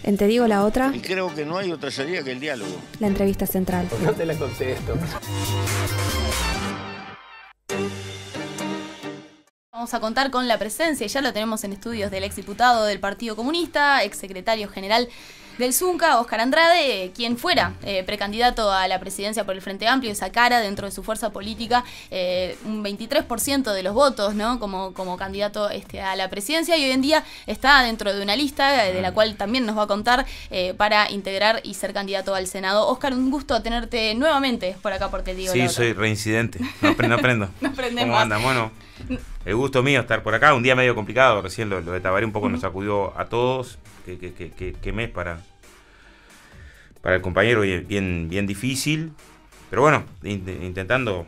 En Te digo la otra, Y creo que no hay otra salida que el diálogo. la entrevista central. No te la contesto. Vamos a contar con la presencia, y ya lo tenemos en estudios, del exdiputado del Partido Comunista, exsecretario general del Zunca, Óscar Andrade, quien fuera precandidato a la presidencia por el Frente Amplio y sacara dentro de su fuerza política un 23% de los votos, ¿no? como candidato a la presidencia, y hoy en día está dentro de una lista de la cual también nos va a contar para integrar y ser candidato al Senado. Óscar, un gusto tenerte nuevamente por acá porque digo. Sí, soy reincidente, no aprendo. No aprendemos. ¿Cómo andan? Bueno, el gusto mío estar por acá, un día medio complicado, recién lo de Tabaré un poco nos sacudió a todos, que mes para el compañero bien difícil, pero bueno, intentando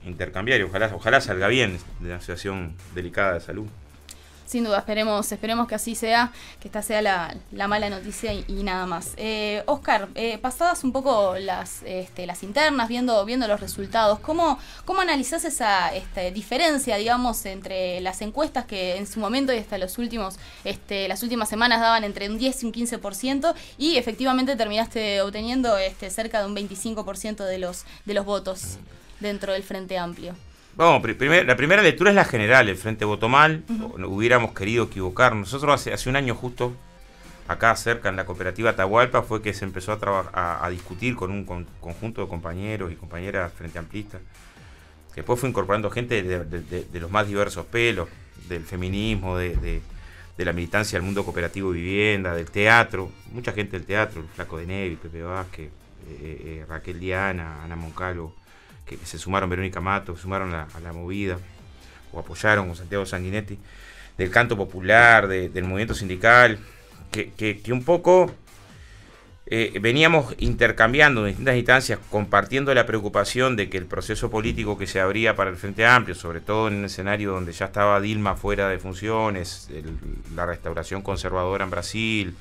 intercambiar y ojalá salga bien de una situación delicada de salud. Sin duda, esperemos que así sea, que esta sea la mala noticia y nada más. Óscar, pasadas un poco las internas, viendo los resultados, ¿cómo analizás esa diferencia, digamos, entre las encuestas que en su momento y hasta las últimas semanas daban entre un 10 y un 15%, y efectivamente terminaste obteniendo cerca de un 25% de los votos dentro del Frente Amplio? Vamos, la primera lectura es la general. El Frente votó mal, hubiéramos querido equivocarnos. Nosotros hace un año justo, acá cerca en la cooperativa Atahualpa, fue que se empezó a discutir con un conjunto de compañeros y compañeras frente amplistas, que después fue incorporando gente de los más diversos pelos, del feminismo, de la militancia del mundo cooperativo y vivienda, del teatro, mucha gente del teatro, el Flaco de Nevi, Pepe Vázquez, Raquel Diana, Ana Moncalvo, que se sumaron, Verónica Mato, se sumaron a la movida, o apoyaron con Santiago Sanguinetti, del canto popular, del movimiento sindical, que un poco veníamos intercambiando en distintas instancias, compartiendo la preocupación de que el proceso político que se abría para el Frente Amplio, sobre todo en un escenario donde ya estaba Dilma fuera de funciones, la restauración conservadora en Brasil,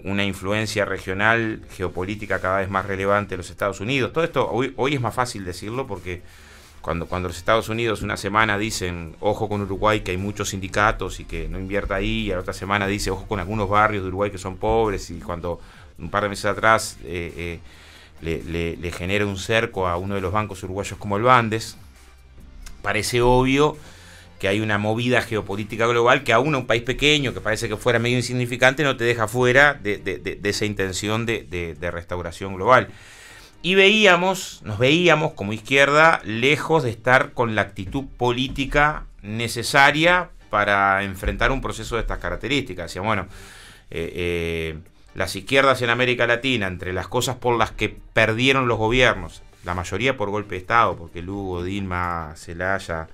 una influencia regional, geopolítica cada vez más relevante en los Estados Unidos. Todo esto hoy es más fácil decirlo porque cuando los Estados Unidos una semana dicen ojo con Uruguay que hay muchos sindicatos y que no invierta ahí, y a la otra semana dice ojo con algunos barrios de Uruguay que son pobres, y cuando un par de meses atrás le genera un cerco a uno de los bancos uruguayos como el Bandes, parece obvio que hay una movida geopolítica global que aún a un país pequeño, que parece que fuera medio insignificante, no te deja fuera de esa intención de restauración global. Y nos veíamos como izquierda lejos de estar con la actitud política necesaria para enfrentar un proceso de estas características. Decían, bueno, las izquierdas en América Latina, entre las cosas por las que perdieron los gobiernos, la mayoría por golpe de Estado, porque Lugo, Dilma, Zelaya,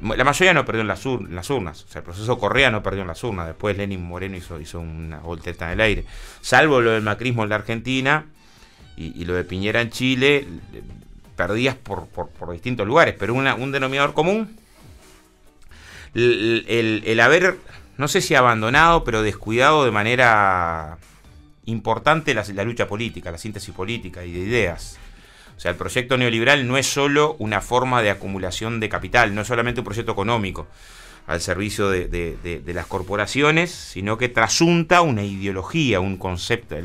la mayoría no perdió en las urnas. O sea, el proceso Correa no perdió en las urnas. Después Lenín Moreno hizo una voltereta en el aire. Salvo lo del macrismo en la Argentina y lo de Piñera en Chile, perdías por distintos lugares. Pero un denominador común, el haber, no sé si abandonado, pero descuidado de manera importante la lucha política, la síntesis política y de ideas. O sea, el proyecto neoliberal no es solo una forma de acumulación de capital, no es solamente un proyecto económico al servicio de las corporaciones, sino que trasunta una ideología, un concepto,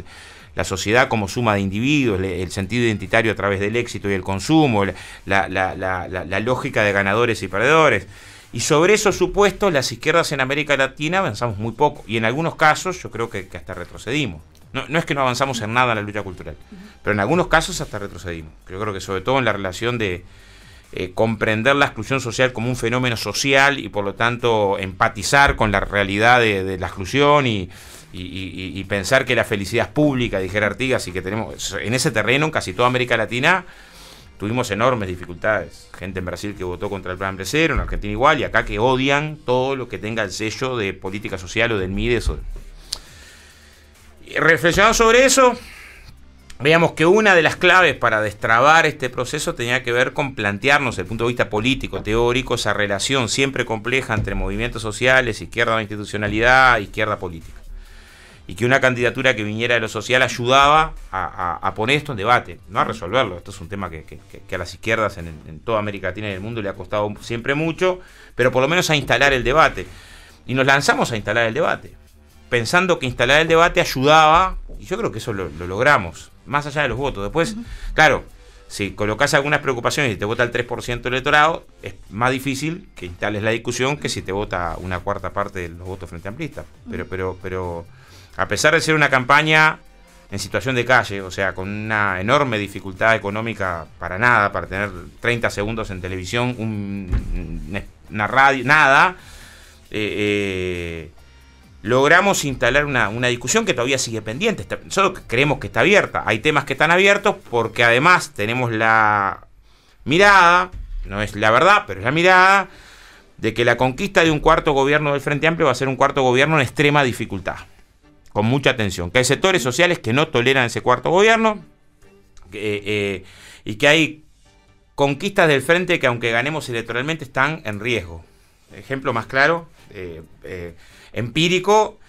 la sociedad como suma de individuos, el sentido identitario a través del éxito y el consumo, la lógica de ganadores y perdedores. Y sobre esos supuestos, las izquierdas en América Latina avanzamos muy poco, y en algunos casos yo creo que hasta retrocedimos. No es que no avanzamos en nada en la lucha cultural, pero en algunos casos hasta retrocedimos. Yo creo que sobre todo en la relación de comprender la exclusión social como un fenómeno social y por lo tanto empatizar con la realidad de la exclusión y pensar que la felicidad es pública, dijera Artigas, y que tenemos en ese terreno, en casi toda América Latina, tuvimos enormes dificultades. Gente en Brasil que votó contra el plan Hambre Cero, en Argentina igual, y acá que odian todo lo que tenga el sello de política social o del MIDES. Reflexionando sobre eso, veíamos que una de las claves para destrabar este proceso tenía que ver con plantearnos desde el punto de vista político, teórico, esa relación siempre compleja entre movimientos sociales, izquierda de la institucionalidad, izquierda política. Y que una candidatura que viniera de lo social ayudaba a poner esto en debate, no a resolverlo. Esto es un tema que a las izquierdas en toda América Latina y en el mundo le ha costado siempre mucho, pero por lo menos a instalar el debate. Y nos lanzamos a instalar el debate. pensando que instalar el debate ayudaba, y yo creo que eso lo logramos, más allá de los votos. Después, claro, si colocas algunas preocupaciones y te vota el 3% del electorado, es más difícil que instales la discusión que si te vota una cuarta parte de los votos frente amplistas. Pero a pesar de ser una campaña en situación de calle, o sea, con una enorme dificultad económica para nada, para tener 30 segundos en televisión, una radio, nada, logramos instalar una discusión que todavía sigue pendiente. Nosotros creemos que está abierta. Hay temas que están abiertos porque además tenemos la mirada, no es la verdad, pero es la mirada, de que la conquista de un cuarto gobierno del Frente Amplio va a ser un cuarto gobierno en extrema dificultad, con mucha tensión. Que hay sectores sociales que no toleran ese cuarto gobierno, y que hay conquistas del Frente que, aunque ganemos electoralmente, están en riesgo. Ejemplo más claro, empírico,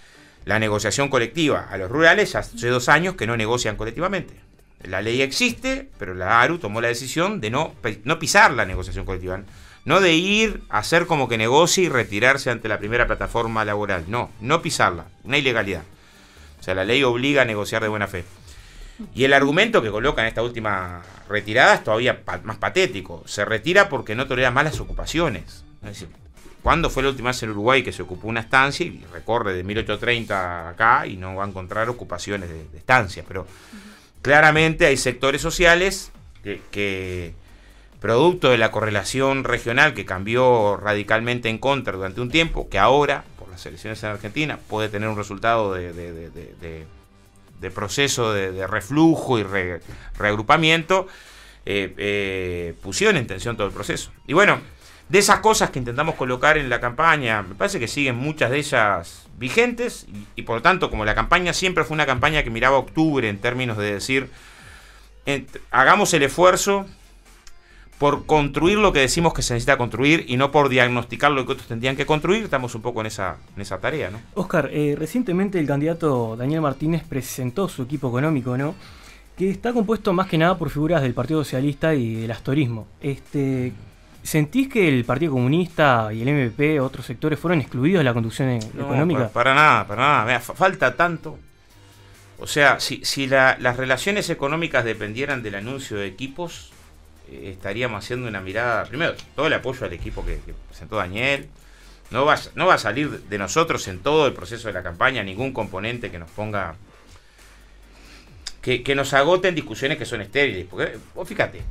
la negociación colectiva. A los rurales hace 2 años que no negocian colectivamente. La ley existe, pero la ARU tomó la decisión de no pisar la negociación colectiva, no de ir a hacer como que negocie y retirarse ante la primera plataforma laboral, no pisarla, una ilegalidad. O sea, la ley obliga a negociar de buena fe. Y el argumento que coloca en esta última retirada es todavía más patético. Se retira porque no tolera más las ocupaciones. Es decir, ¿cuándo fue la última vez en Uruguay que se ocupó una estancia y recorre de 1830 acá y no va a encontrar ocupaciones de estancias? Pero claramente hay sectores sociales que producto de la correlación regional que cambió radicalmente en contra durante un tiempo, que ahora, por las elecciones en Argentina, puede tener un resultado de proceso de reflujo y reagrupamiento, pusieron en tensión todo el proceso. Y bueno, de esas cosas que intentamos colocar en la campaña, me parece que siguen muchas de ellas vigentes, y por lo tanto, como la campaña siempre fue una campaña que miraba a octubre en términos de decir, hagamos el esfuerzo por construir lo que decimos que se necesita construir y no por diagnosticar lo que otros tendrían que construir, estamos un poco en esa tarea, ¿no? Oscar, recientemente el candidato Daniel Martínez presentó su equipo económico, ¿no? Que está compuesto más que nada por figuras del Partido Socialista y del astorismo. ¿Sentís que el Partido Comunista y el MPP, otros sectores, fueron excluidos de la conducción económica? Para nada. Mira, falta tanto. O sea, si las relaciones económicas dependieran del anuncio de equipos, estaríamos haciendo una mirada, primero, todo el apoyo al equipo que presentó Daniel. No va a salir de nosotros en todo el proceso de la campaña ningún componente que nos ponga, que nos agote en discusiones que son estériles. Porque, vos fíjate,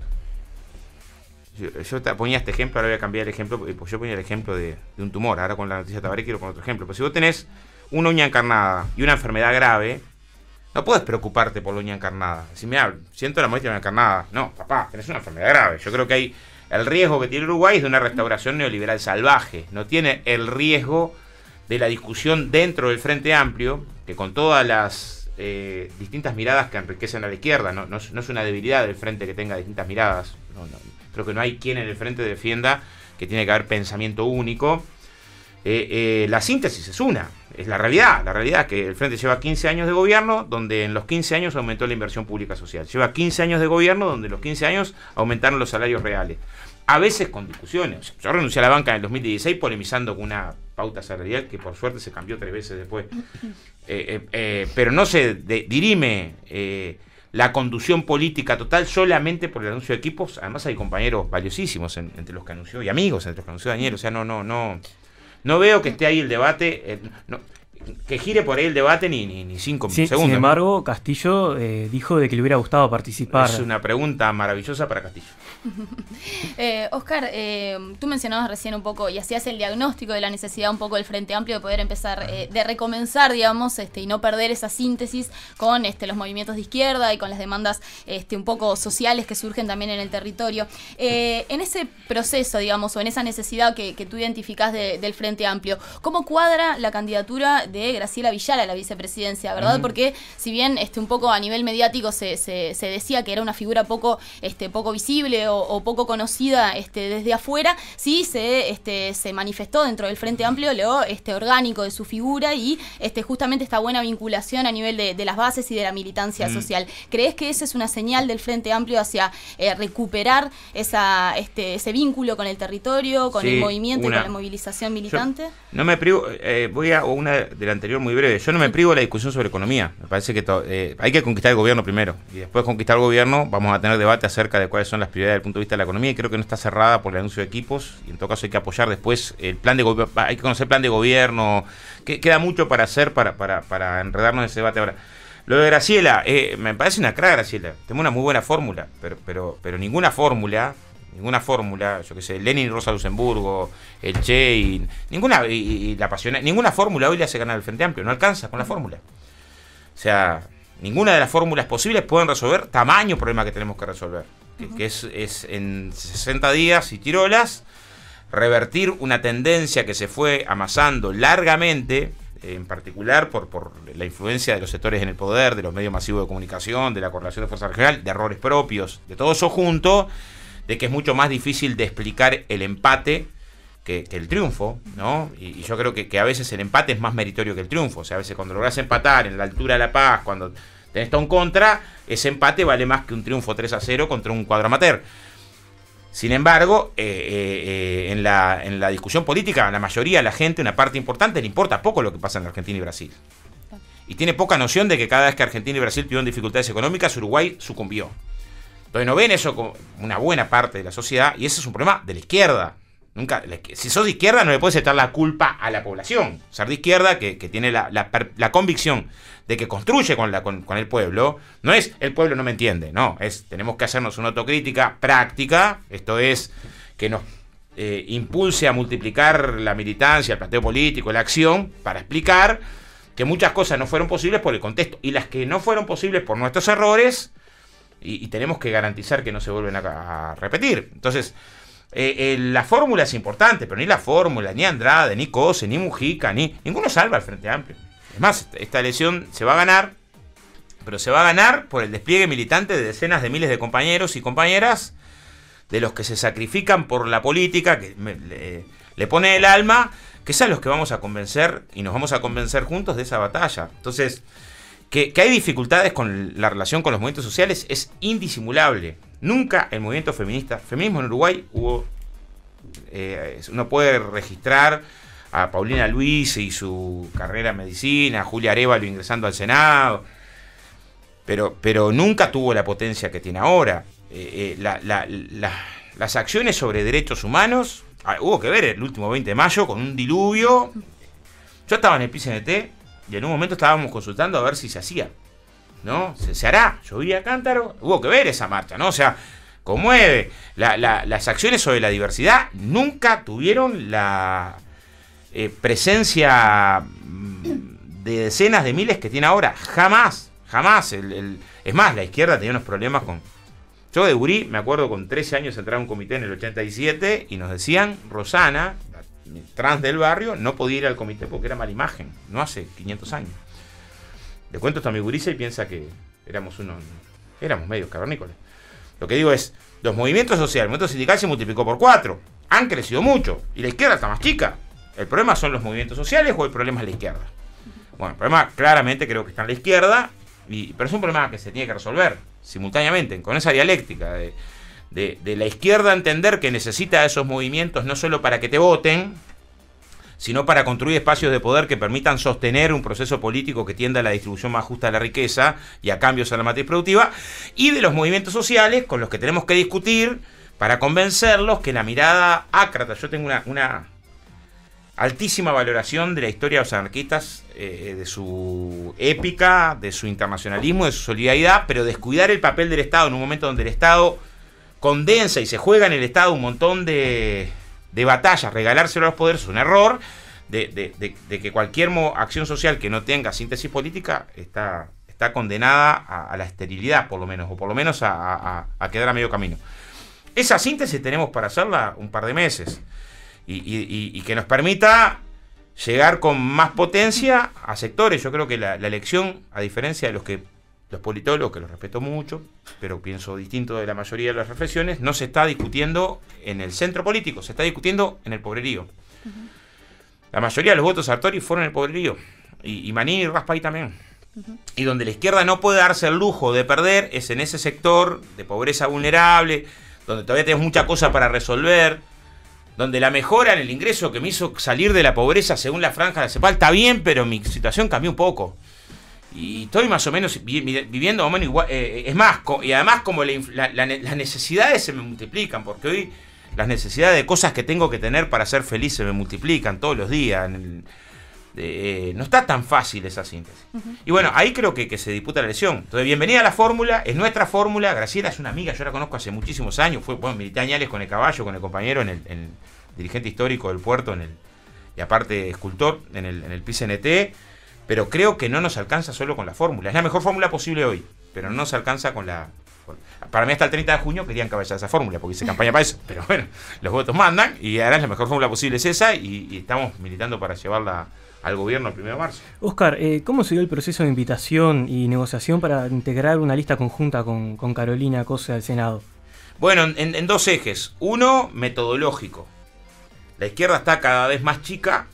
yo te ponía este ejemplo, ahora voy a cambiar el ejemplo, pues yo ponía el ejemplo de un tumor, ahora con la noticia de Tabaré quiero poner otro ejemplo. Pero si vos tenés una uña encarnada y una enfermedad grave, no puedes preocuparte por la uña encarnada. Si mira, siento la molestia de la encarnada. No, papá, tenés una enfermedad grave. Yo creo que el riesgo que tiene Uruguay es de una restauración neoliberal salvaje. No tiene el riesgo de la discusión dentro del Frente Amplio, que con todas las distintas miradas que enriquecen a la izquierda, no es una debilidad del Frente que tenga distintas miradas. Creo que no hay quien en el Frente defienda que tiene que haber pensamiento único. La síntesis es una, es la realidad que el Frente lleva 15 años de gobierno, donde en los 15 años aumentó la inversión pública social, lleva 15 años de gobierno, donde en los 15 años aumentaron los salarios reales, a veces con discusiones. Yo renuncié a la banca en el 2016 polemizando con una pauta salarial que por suerte se cambió 3 veces después, pero no se dirime la conducción política total solamente por el anuncio de equipos. Además hay compañeros valiosísimos entre los que anunció, y amigos entre los que anunció Daniel. O sea, no veo que esté ahí el debate, que gire por ahí el debate ni 5 segundos. Sin embargo, Castillo dijo de que le hubiera gustado participar. Es una pregunta maravillosa para Castillo. Oscar, tú mencionabas recién un poco y hacías el diagnóstico de la necesidad un poco del Frente Amplio de poder empezar, de recomenzar, digamos, y no perder esa síntesis con los movimientos de izquierda y con las demandas un poco sociales que surgen también en el territorio. En ese proceso, digamos, o en esa necesidad que tú identificás del Frente Amplio, ¿cómo cuadra la candidatura de Graciela Villar a la vicepresidencia, verdad? Porque si bien un poco a nivel mediático se decía que era una figura poco visible o poco conocida desde afuera, sí se manifestó dentro del Frente Amplio lo orgánico de su figura y justamente esta buena vinculación a nivel de las bases y de la militancia social. ¿Crees que esa es una señal del Frente Amplio hacia recuperar ese vínculo con el territorio, con el movimiento y con la movilización militante? Yo no me privo, voy a una de del anterior muy breve. Yo no me privo de la discusión sobre economía. Me parece que hay que conquistar el gobierno primero. Y después de conquistar el gobierno vamos a tener debate acerca de cuáles son las prioridades desde el punto de vista de la economía. Y creo que no está cerrada por el anuncio de equipos. Y en todo caso hay que apoyar después el plan de gobierno. Hay que conocer el plan de gobierno. Queda mucho para hacer para enredarnos en ese debate ahora. Lo de Graciela, me parece una crack, Graciela. Tengo una muy buena fórmula. Pero ninguna fórmula, yo que sé, Lenin y Rosa Luxemburgo, el Che y la Pasional, ninguna fórmula hoy le hace ganar al Frente Amplio, no alcanza con la fórmula. O sea, ninguna de las fórmulas posibles pueden resolver tamaño problema que tenemos que resolver, que es en 60 días y tirolas, revertir una tendencia que se fue amasando largamente, en particular por la influencia de los sectores en el poder, de los medios masivos de comunicación, de la correlación de fuerza regional, de errores propios, de todo eso junto, de que es mucho más difícil de explicar el empate que el triunfo, ¿no? Y yo creo que a veces el empate es más meritorio que el triunfo. O sea, a veces cuando lográs empatar en la altura de La Paz, cuando tenés todo en contra, ese empate vale más que un triunfo 3-0 contra un cuadro amateur. Sin embargo, en la discusión política, a la mayoría de la gente, una parte importante, le importa poco lo que pasa en Argentina y Brasil. Y tiene poca noción de que cada vez que Argentina y Brasil tuvieron dificultades económicas, Uruguay sucumbió. Entonces no ven eso como una buena parte de la sociedad, y ese es un problema de la izquierda. Si sos de izquierda no le puedes echar la culpa a la población. Ser de izquierda que tiene la convicción de que construye con el pueblo, no es el pueblo no me entiende, no, tenemos que hacernos una autocrítica práctica, esto es que nos impulse a multiplicar la militancia, el planteo político, la acción, para explicar que muchas cosas no fueron posibles por el contexto, y las que no fueron posibles por nuestros errores, y tenemos que garantizar que no se vuelven a repetir. Entonces, la fórmula es importante, pero ni la fórmula, ni Andrade, ni Cose, ni Mujica, ninguno salva al Frente Amplio. Es más, esta elección se va a ganar, pero se va a ganar por el despliegue militante de decenas de miles de compañeros y compañeras, de los que se sacrifican por la política, que le pone el alma, que es a los que vamos a convencer, y nos vamos a convencer juntos de esa batalla. Entonces, que hay dificultades con la relación con los movimientos sociales es indisimulable. Nunca el movimiento feminismo en Uruguay hubo, uno puede registrar a Paulina Luis y su carrera en medicina, a Julia Arévalo ingresando al Senado, pero nunca tuvo la potencia que tiene ahora. Las acciones sobre derechos humanos, hubo que ver el último 20 de mayo con un diluvio. Yo estaba en el PCNT y en un momento estábamos consultando a ver si se hacía, ¿no? Se hará, llovía cántaro, hubo que ver esa marcha, ¿no? O sea, conmueve. Las acciones sobre la diversidad nunca tuvieron la presencia de decenas de miles que tiene ahora, jamás. Es más, la izquierda tenía unos problemas con... Yo de Urí, me acuerdo, con 13 años entraba a un comité en el 87 y nos decían, Rosana, trans del barrio, no podía ir al comité porque era mala imagen, no hace 500 años. Le cuento esto a mi gurisa y piensa que éramos medios cavernícolas. Lo que digo es, los movimientos sociales, el movimiento sindical se multiplicó por 4, han crecido mucho, y la izquierda está más chica. ¿El problema son los movimientos sociales o el problema es la izquierda? Bueno, el problema claramente creo que está en la izquierda, pero es un problema que se tiene que resolver simultáneamente, con esa dialéctica de la izquierda entender que necesita esos movimientos no solo para que te voten, sino para construir espacios de poder que permitan sostener un proceso político que tienda a la distribución más justa de la riqueza y a cambios en la matriz productiva, y de los movimientos sociales con los que tenemos que discutir para convencerlos que la mirada ácrata, yo tengo una altísima valoración de la historia de los anarquistas, de su épica, de su internacionalismo, de su solidaridad, pero descuidar el papel del Estado en un momento donde el Estado condensa y se juega en el Estado un montón de batallas, regalárselo a los poderes es un error, de que cualquier acción social que no tenga síntesis política está condenada a la esterilidad, por lo menos, o por lo menos a quedar a medio camino. Esa síntesis tenemos para hacerla un par de meses, y que nos permita llegar con más potencia a sectores. Yo creo que la elección, a diferencia de los politólogos, que los respeto mucho, pero pienso distinto de la mayoría de las reflexiones, no se está discutiendo en el centro político, se está discutiendo en el pobrerío. La mayoría de los votos a Sartori fueron en el pobrerío, y Manini y Raspay también. Y donde la izquierda no puede darse el lujo de perder es en ese sector de pobreza vulnerable, donde todavía tenemos mucha cosa para resolver, donde la mejora en el ingreso que me hizo salir de la pobreza según la franja de CEPAL está bien, pero mi situación cambió un poco. Y estoy más o menos viviendo más o menos igual. Es más, y además como las necesidades se me multiplican, porque hoy las necesidades de cosas que tengo que tener para ser feliz se me multiplican todos los días. No está tan fácil esa síntesis. Y bueno, ahí creo que se disputa la elección. Entonces, bienvenida a la fórmula, es nuestra fórmula. Graciela es una amiga, yo la conozco hace muchísimos años. Milité añales con el caballo, con el compañero, en el dirigente histórico del puerto, y aparte escultor en el PCNT. Pero creo que no nos alcanza solo con la fórmula. Es la mejor fórmula posible hoy, pero no nos alcanza con la... Para mí hasta el 30 de junio querían encabezar esa fórmula, porque hice campaña para eso. Pero bueno, los votos mandan, y ahora la mejor fórmula posible es esa, y estamos militando para llevarla al gobierno el 1 de marzo. Oscar, ¿cómo se dio el proceso de invitación y negociación para integrar una lista conjunta con Carolina Cose al Senado? Bueno, en dos ejes. Uno, metodológico. La izquierda está cada vez más chica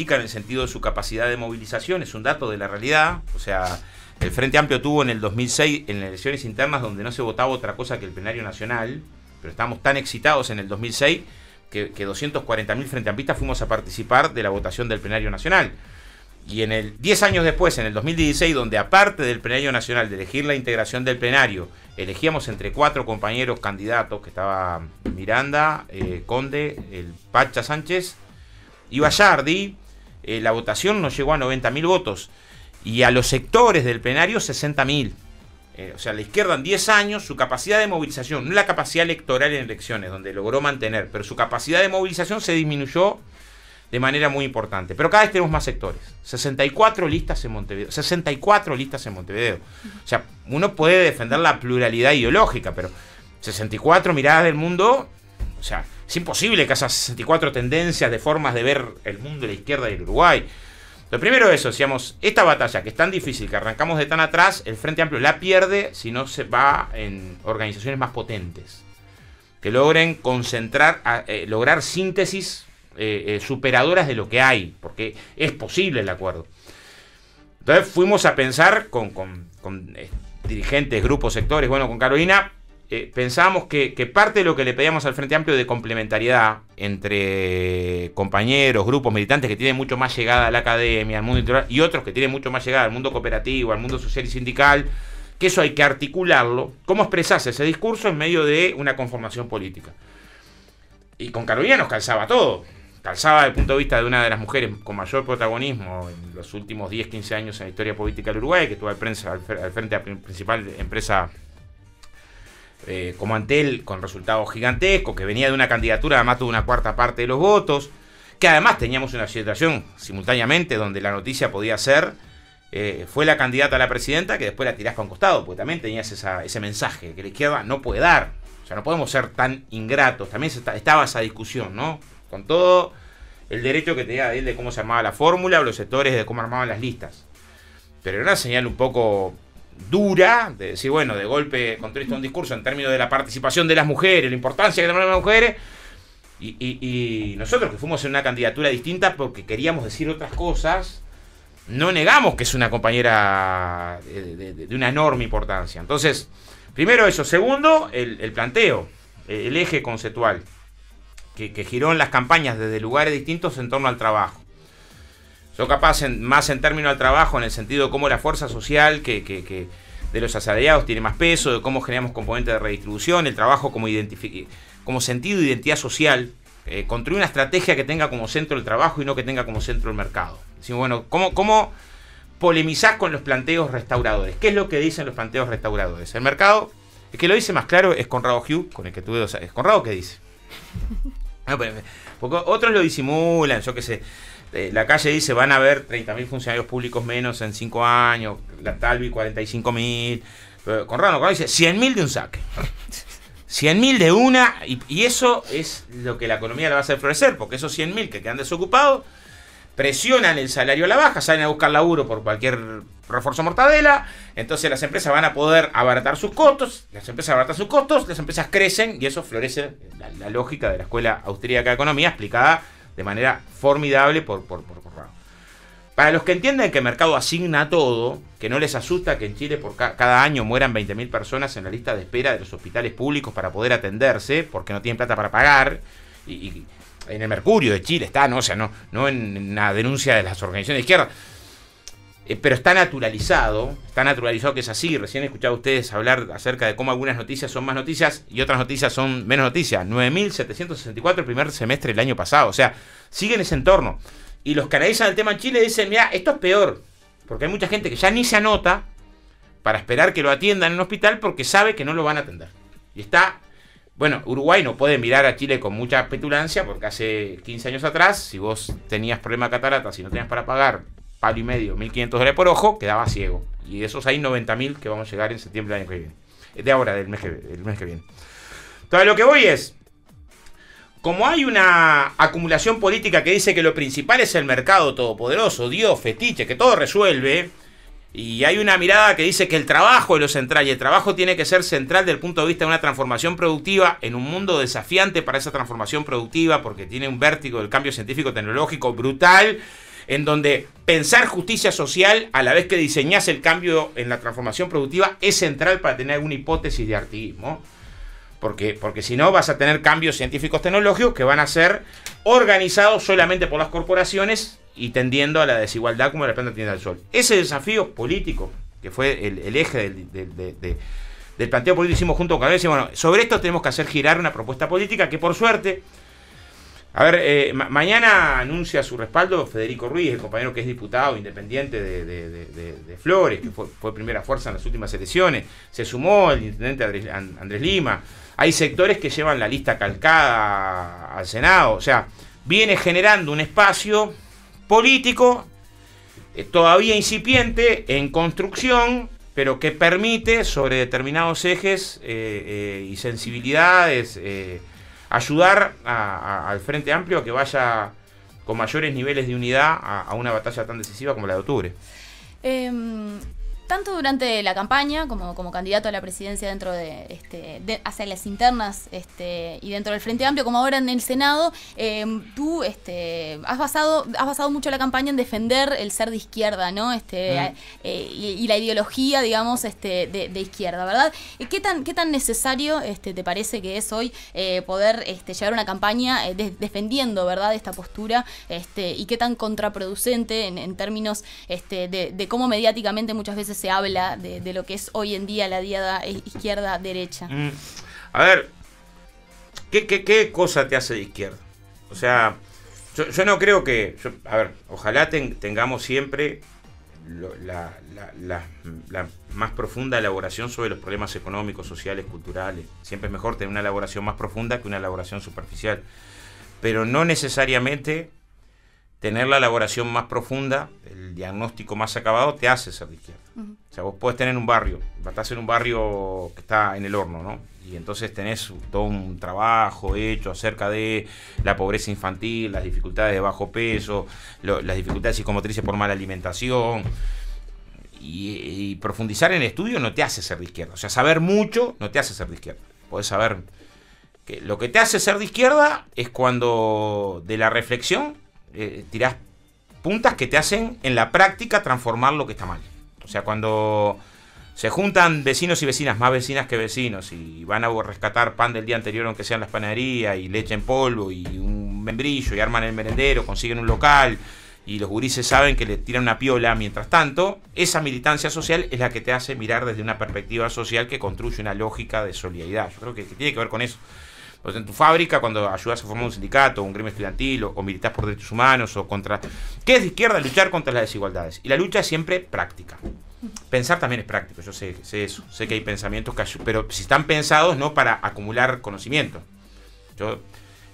en el sentido de su capacidad de movilización, es un dato de la realidad. O sea, el Frente Amplio tuvo en el 2006, en las elecciones internas, donde no se votaba otra cosa que el plenario nacional, pero estábamos tan excitados en el 2006 que 240.000 frente-amplistas fuimos a participar de la votación del plenario nacional. Y 10 años después, en el 2016, donde aparte del plenario nacional, de elegir la integración del plenario, elegíamos entre 4 compañeros candidatos, que estaba Miranda, Conde, el Pacha Sánchez y Bayardi, la votación nos llegó a 90.000 votos. Y a los sectores del plenario, 60.000. O sea, la izquierda en 10 años, su capacidad de movilización, no la capacidad electoral en elecciones, donde logró mantener, pero su capacidad de movilización se disminuyó de manera muy importante. Pero cada vez tenemos más sectores. 64 listas en Montevideo. 64 listas en Montevideo. O sea, uno puede defender la pluralidad ideológica, pero 64 miradas del mundo, o sea, es imposible que esas 64 tendencias de formas de ver el mundo de la izquierda y el Uruguay. Lo primero eso, decíamos, esta batalla que es tan difícil, que arrancamos de tan atrás, el Frente Amplio la pierde si no se va en organizaciones más potentes, que logren concentrar, lograr síntesis superadoras de lo que hay, porque es posible el acuerdo. Entonces fuimos a pensar con dirigentes, grupos, sectores, bueno, con Carolina, pensábamos que parte de lo que le pedíamos al Frente Amplio de complementariedad entre compañeros, grupos militantes que tienen mucho más llegada a la academia, al mundo interior, y otros que tienen mucho más llegada al mundo cooperativo, al mundo social y sindical, que eso hay que articularlo, cómo expresarse ese discurso en medio de una conformación política. Y con Carolina nos calzaba todo. Calzaba desde el punto de vista de una de las mujeres con mayor protagonismo en los últimos 10, 15 años en la historia política del Uruguay, que estuvo al frente de la principal empresa como Antel, con resultados gigantescos, que venía de una candidatura, además tuvo una cuarta parte de los votos, que además teníamos una situación simultáneamente donde la noticia podía ser, fue la candidata a la presidenta, que después la tirás para un costado, porque también tenías ese mensaje que la izquierda no puede dar. O sea, no podemos ser tan ingratos. También estaba esa discusión, ¿no? Con todo el derecho que tenía él de cómo se armaba la fórmula o los sectores de cómo armaban las listas. Pero era una señal un poco dura de decir, bueno, de golpe construiste un discurso en términos de la participación de las mujeres, la importancia que tienen las mujeres, y nosotros que fuimos en una candidatura distinta porque queríamos decir otras cosas, no negamos que es una compañera de una enorme importancia. Entonces, primero eso. Segundo, el planteo, el eje conceptual, que giró en las campañas desde lugares distintos en torno al trabajo. Soy capaz más en términos al trabajo, en el sentido de cómo la fuerza social que de los asalariados tiene más peso, de cómo generamos componentes de redistribución, el trabajo como sentido de identidad social, construir una estrategia que tenga como centro el trabajo y no que tenga como centro el mercado. Decimos, bueno, ¿cómo polemizás con los planteos restauradores? ¿Qué es lo que dicen los planteos restauradores? El mercado, el que lo dice más claro es Conrado Hugh, con el que tuve dos años. ¿Es Conrado qué dice? Porque otros lo disimulan, yo qué sé. La Calle dice, van a haber 30.000 funcionarios públicos menos en 5 años, la Talvi 45.000. Conrado dice 100.000 de un saque. 100.000 de una, y eso es lo que la economía le va a hacer florecer, porque esos 100.000 que quedan desocupados presionan el salario a la baja, salen a buscar laburo por cualquier refuerzo mortadela, entonces las empresas van a poder abaratar sus costos, las empresas crecen y eso florece la lógica de la escuela austríaca de economía explicada de manera formidable por Conrado. Para los que entienden que el mercado asigna todo, que no les asusta que en Chile por cada año mueran 20.000 personas en la lista de espera de los hospitales públicos para poder atenderse, porque no tienen plata para pagar, y en el Mercurio de Chile está, ¿no? O sea, no en una denuncia de las organizaciones de izquierda. Pero está naturalizado que es así. Recién he escuchado a ustedes hablar acerca de cómo algunas noticias son más noticias y otras noticias son menos noticias. 9.764 el primer semestre del año pasado. O sea, sigue en ese entorno. Y los que analizan el tema en Chile dicen, mira, esto es peor. Porque hay mucha gente que ya ni se anota para esperar que lo atiendan en un hospital porque sabe que no lo van a atender. Y está... Bueno, Uruguay no puede mirar a Chile con mucha petulancia porque hace 15 años atrás, si vos tenías problema de cataratas y no tenías para pagar palo y medio, $1.500 por ojo, quedaba ciego. Y de esos hay 90.000 que vamos a llegar en septiembre del año que viene. De ahora, del mes que viene. Entonces, lo que voy es, como hay una acumulación política que dice que lo principal es el mercado todopoderoso, Dios, fetiche, que todo resuelve, y hay una mirada que dice que el trabajo es lo central, y el trabajo tiene que ser central desde el punto de vista de una transformación productiva en un mundo desafiante para esa transformación productiva, porque tiene un vértigo del cambio científico-tecnológico brutal, en donde pensar justicia social a la vez que diseñás el cambio en la transformación productiva es central para tener alguna hipótesis de artiguismo. Porque si no vas a tener cambios científicos tecnológicos que van a ser organizados solamente por las corporaciones y tendiendo a la desigualdad como la planta tiende al sol. Ese desafío político, que fue el eje del planteo político que hicimos junto con Gabriel, bueno, sobre esto tenemos que hacer girar una propuesta política que por suerte... A ver, mañana anuncia su respaldo Federico Ruiz, el compañero que es diputado independiente de Flores, que fue primera fuerza en las últimas elecciones. Se sumó el intendente Andrés Lima. Hay sectores que llevan la lista calcada al Senado. O sea, viene generando un espacio político todavía incipiente, en construcción, pero que permite sobre determinados ejes y sensibilidades... ayudar al Frente Amplio a que vaya con mayores niveles de unidad a una batalla tan decisiva como la de octubre. Tanto durante la campaña como candidato a la presidencia dentro hacia las internas y dentro del Frente Amplio, como ahora en el Senado, tú has basado mucho la campaña en defender el ser de izquierda, ¿no? Y la ideología, digamos, de izquierda, ¿verdad? ¿Qué tan necesario te parece que es hoy poder llevar una campaña defendiendo, ¿verdad?, esta postura, y qué tan contraproducente en términos de cómo mediáticamente muchas veces se habla de lo que es hoy en día la diada izquierda-derecha? A ver, ¿qué cosa te hace de izquierda? O sea, yo no creo que... a ver, ojalá tengamos siempre la más profunda elaboración sobre los problemas económicos, sociales, culturales. Siempre es mejor tener una elaboración más profunda que una elaboración superficial. Pero no necesariamente... tener la elaboración más profunda, el diagnóstico más acabado, te hace ser de izquierda. O sea, vos podés tener un barrio, estás en un barrio que está en el horno, ¿no? Y entonces tenés todo un trabajo hecho acerca de la pobreza infantil, las dificultades de bajo peso, las dificultades psicomotrices por mala alimentación. Y profundizar en el estudio no te hace ser de izquierda. O sea, saber mucho no te hace ser de izquierda. Podés saber que lo que te hace ser de izquierda es cuando de la reflexión tirás puntas que te hacen en la práctica transformar lo que está mal. O sea, cuando se juntan vecinos y vecinas, más vecinas que vecinos, y van a rescatar pan del día anterior aunque sea en las panaderías, y leche en polvo y un membrillo, y arman el merendero, consiguen un local, y los gurises saben que le tiran una piola mientras tanto, esa militancia social es la que te hace mirar desde una perspectiva social que construye una lógica de solidaridad. Yo creo que tiene que ver con eso. Pues en tu fábrica, cuando ayudas a formar un sindicato, un gremio estudiantil, o militás por derechos humanos, o contra... ¿Qué es de izquierda? Luchar contra las desigualdades. Y la lucha es siempre práctica. Pensar también es práctico, yo sé eso. Sé que hay pensamientos que pero si están pensados no para acumular conocimiento.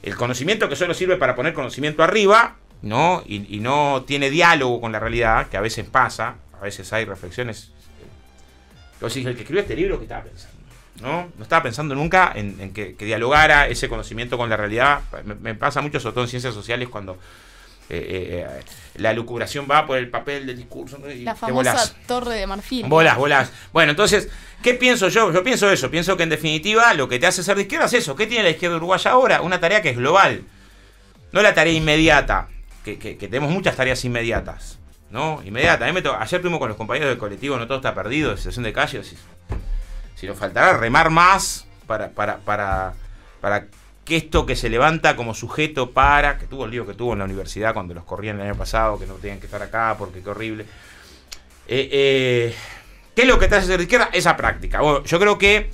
El conocimiento que solo sirve para poner conocimiento arriba, ¿no? Y no tiene diálogo con la realidad, que a veces pasa, a veces hay reflexiones. Yo sí, el que escribió este libro, ¿qué estaba pensando? No estaba pensando nunca en que dialogara ese conocimiento con la realidad. Me pasa mucho, sobre todo en ciencias sociales, cuando la lucubración va por el papel del discurso, ¿no? Y la famosa torre de marfil. Volás. Bueno, entonces, ¿qué pienso yo? Yo pienso eso. Pienso que en definitiva lo que te hace ser de izquierda es eso. ¿Qué tiene la izquierda uruguaya ahora? Una tarea que es global. No la tarea inmediata. Que tenemos muchas tareas inmediatas. ¿No? Inmediata. Ayer tuvimos con los compañeros del colectivo No Todo Está Perdido, de situación de calle. Si nos faltará remar más para que esto que se levanta como sujeto para, que tuvo el lío que tuvo en la universidad cuando los corrían el año pasado, que no tenían que estar acá porque qué horrible. ¿Qué es lo que te hace ser de izquierda? Esa práctica. Bueno, yo creo que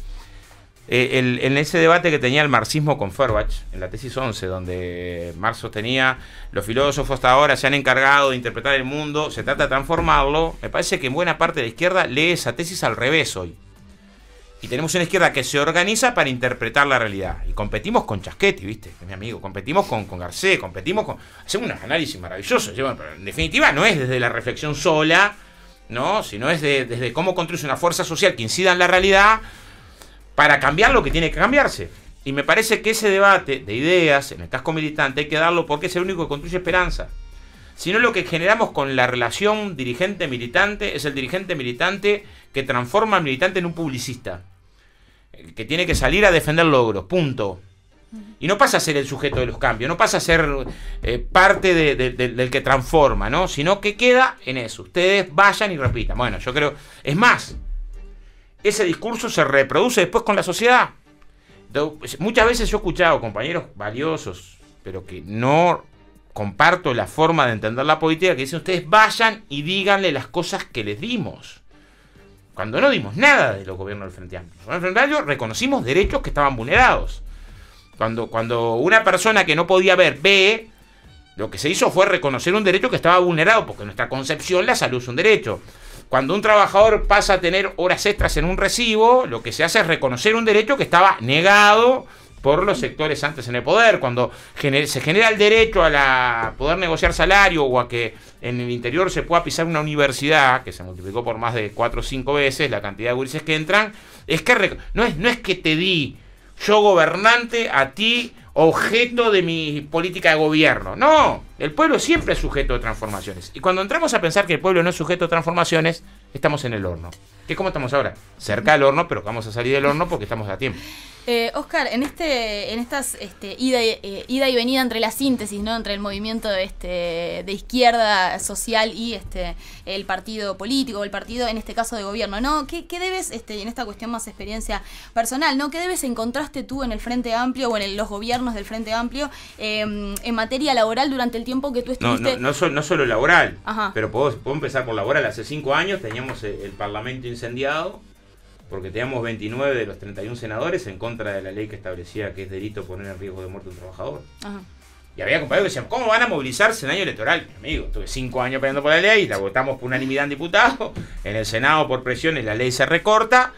en ese debate que tenía el marxismo con Feuerbach, en la tesis 11, donde Marx sostenía, los filósofos hasta ahora se han encargado de interpretar el mundo, se trata de transformarlo, me parece que en buena parte de la izquierda lee esa tesis al revés hoy. Y tenemos una izquierda que se organiza para interpretar la realidad. Y competimos con Chaschetti, ¿viste? Que es mi amigo. Competimos con Garcés, competimos con... Hacemos unos análisis maravillosos. Pero en definitiva no es desde la reflexión sola, ¿no? Sino es desde cómo construye una fuerza social que incida en la realidad para cambiar lo que tiene que cambiarse. Y me parece que ese debate de ideas en el casco militante hay que darlo porque es el único que construye esperanza. Si no, lo que generamos con la relación dirigente-militante es el dirigente militante que transforma al militante en un publicista, que tiene que salir a defender logros, punto. Y no pasa a ser el sujeto de los cambios, no pasa a ser parte del que transforma, ¿no? Sino que queda en eso. Ustedes vayan y repitan. Bueno, yo creo... Es más, ese discurso se reproduce después con la sociedad. Entonces, muchas veces yo he escuchado compañeros valiosos, pero que no comparto la forma de entender la política, que dicen ustedes vayan y díganle las cosas que les dimos. Cuando no dimos nada de los gobiernos del Frente Amplio. En el Frente Amplio reconocimos derechos que estaban vulnerados. Cuando una persona que no podía ver ve, lo que se hizo fue reconocer un derecho que estaba vulnerado, porque en nuestra concepción la salud es un derecho. Cuando un trabajador pasa a tener horas extras en un recibo, lo que se hace es reconocer un derecho que estaba negado por los sectores antes en el poder. Cuando se genera el derecho a poder negociar salario o a que en el interior se pueda pisar una universidad, que se multiplicó por más de 4 o 5 veces la cantidad de gurises que entran, es que no es que te di yo gobernante a ti objeto de mi política de gobierno. No, el pueblo siempre es sujeto de transformaciones. Y cuando entramos a pensar que el pueblo no es sujeto de transformaciones, estamos en el horno. ¿Qué cómo estamos ahora? Cerca del horno, pero vamos a salir del horno porque estamos a tiempo. Oscar, en estas ida y venida entre la síntesis, ¿no? Entre el movimiento de izquierda social y el partido político, el partido en este caso de gobierno, ¿no? ¿Qué debes, en esta cuestión más experiencia personal, ¿no? ¿Qué debes encontraste tú en el Frente Amplio o en los gobiernos del Frente Amplio en materia laboral durante el tiempo que tú estuviste? No solo laboral, Ajá. pero puedo empezar por laboral. Hace 5 años teníamos el Parlamento incendiado porque teníamos 29 de los 31 senadores en contra de la ley que establecía que es delito poner en riesgo de muerte a un trabajador. Ajá. Y había compañeros que decían, ¿cómo van a movilizarse en año electoral? Mi amigo, tuve 5 años peleando por la ley, la votamos por unanimidad en diputados, en el Senado por presiones la ley se recorta.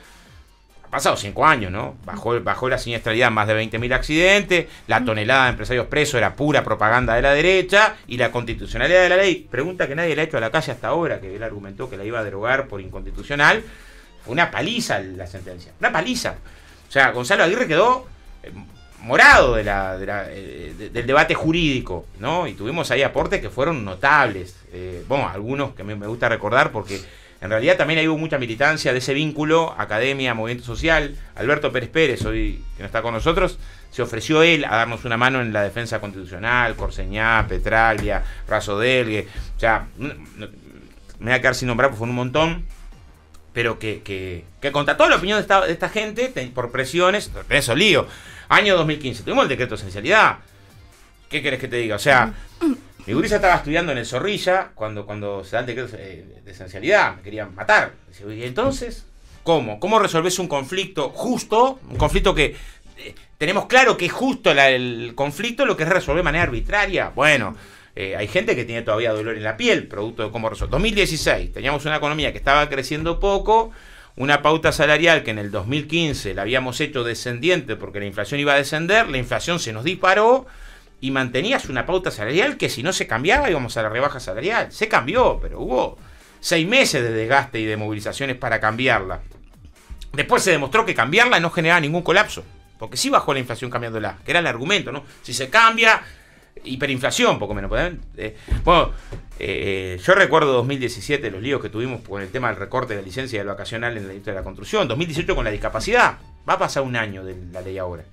Han pasado 5 años, ¿no? Bajó la siniestralidad, más de 20.000 accidentes, la tonelada de empresarios presos era pura propaganda de la derecha, y la constitucionalidad de la ley, pregunta que nadie le ha hecho a la calle hasta ahora, que él argumentó que la iba a derogar por inconstitucional. Fue una paliza la sentencia, una paliza. O sea, Gonzalo Aguirre quedó morado del debate jurídico, ¿no? Y tuvimos ahí aportes que fueron notables. Bueno, algunos que me gusta recordar porque en realidad también hubo mucha militancia de ese vínculo, academia, movimiento social. Alberto Pérez Pérez, hoy que no está con nosotros, se ofreció él a darnos una mano en la defensa constitucional, Corseñá, Petraglia, Razo Delgue. O sea, me voy a quedar sin nombrar porque fue un montón. Pero que contra toda la opinión de esta gente, por presiones, eso lío. Año 2015, tuvimos el decreto de esencialidad. ¿Qué querés que te diga? O sea, mi gurisa estaba estudiando en el Zorrilla cuando se da el decreto de esencialidad, me querían matar. Y entonces, ¿cómo? ¿Cómo resolvés un conflicto justo? Un conflicto que tenemos claro que es justo el conflicto, lo que es resolver de manera arbitraria. Bueno, hay gente que tiene todavía dolor en la piel, producto de cómo resolver. 2016, teníamos una economía que estaba creciendo poco, una pauta salarial que en el 2015 la habíamos hecho descendiente porque la inflación iba a descender, la inflación se nos disparó y mantenías una pauta salarial que si no se cambiaba íbamos a la rebaja salarial. Se cambió, pero hubo 6 meses de desgaste y de movilizaciones para cambiarla. Después se demostró que cambiarla no generaba ningún colapso, porque sí bajó la inflación cambiándola, que era el argumento, ¿no? Si se cambia, hiperinflación, poco menos. Yo recuerdo 2017 los líos que tuvimos con el tema del recorte de la licencia del vacacional en la industria de la construcción, 2018 con la discapacidad, va a pasar 1 año de la ley ahora.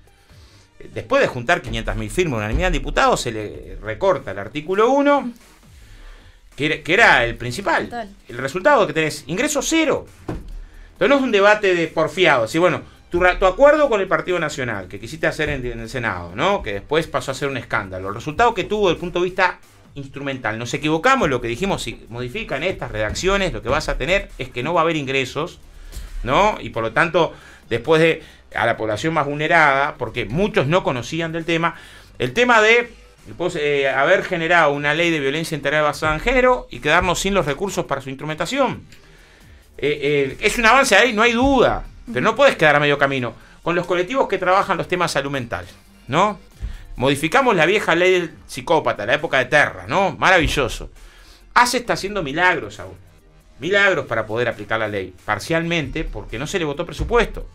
Después de juntar 500.000 firmas de unanimidad de diputados, se le recorta el artículo 1, que era el principal. Total. El resultado que tenés, ingreso cero. Entonces no es un debate de porfiado, si bueno, Tu acuerdo con el Partido Nacional, que quisiste hacer en el Senado, ¿no? Que después pasó a ser un escándalo. El resultado que tuvo desde el punto de vista instrumental. Nos equivocamos, lo que dijimos, si modifican estas redacciones, lo que vas a tener es que no va a haber ingresos, ¿no? Y por lo tanto, después de a la población más vulnerada, porque muchos no conocían del tema, el tema de haber generado una ley de violencia integral basada en género y quedarnos sin los recursos para su instrumentación. Es un avance ahí, no hay duda, pero no puedes quedar a medio camino. Con los colectivos que trabajan los temas de salud mental, ¿no? Modificamos la vieja ley del psicópata, la época de Terra, ¿no? Maravilloso. ACE está haciendo milagros aún. Milagros para poder aplicar la ley, parcialmente, porque no se le votó presupuesto.